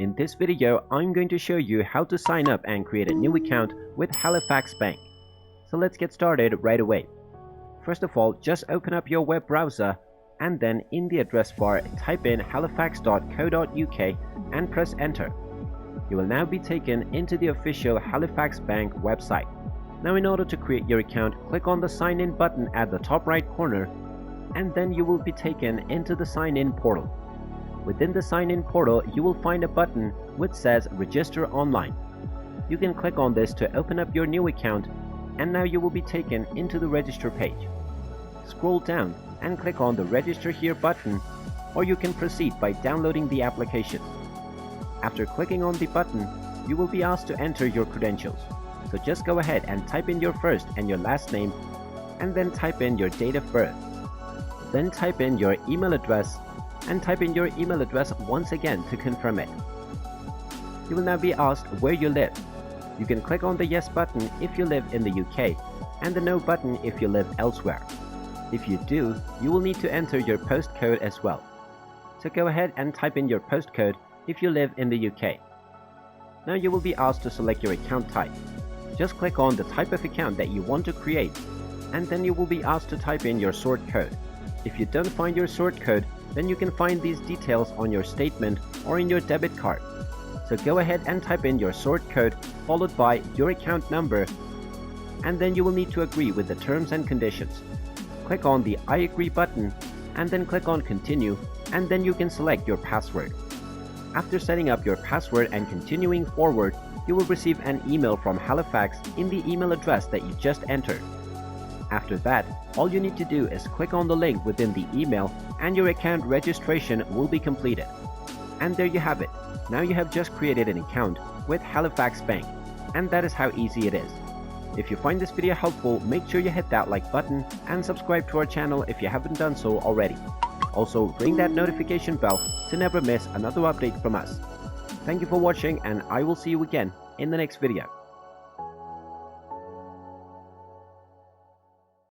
In this video, I'm going to show you how to sign up and create a new account with Halifax Bank. So let's get started right away. First of all, just open up your web browser and then in the address bar type in halifax.co.uk and press enter. You will now be taken into the official Halifax Bank website. Now in order to create your account, click on the sign in button at the top right corner and then you will be taken into the sign in portal. Within the sign in portal, you will find a button which says register online. You can click on this to open up your new account and now you will be taken into the register page. Scroll down and click on the register here button, or you can proceed by downloading the application. After clicking on the button, you will be asked to enter your credentials. So just go ahead and type in your first and your last name and then type in your date of birth. Then type in your email address and type in your email address once again to confirm it. You will now be asked where you live. You can click on the yes button if you live in the UK and the no button if you live elsewhere. If you do, you will need to enter your postcode as well. So go ahead and type in your postcode if you live in the UK. Now you will be asked to select your account type. Just click on the type of account that you want to create and then you will be asked to type in your sort code. If you don't find your sort code, then you can find these details on your statement or in your debit card. So go ahead and type in your sort code followed by your account number and then you will need to agree with the terms and conditions. Click on the I agree button and then click on continue and then you can select your password. After setting up your password and continuing forward, you will receive an email from Halifax in the email address that you just entered. After that, all you need to do is click on the link within the email and your account registration will be completed. And there you have it. Now you have just created an account with Halifax Bank, and that is how easy it is. If you find this video helpful, make sure you hit that like button and subscribe to our channel if you haven't done so already. Also, ring that notification bell to never miss another update from us. Thank you for watching and I will see you again in the next video.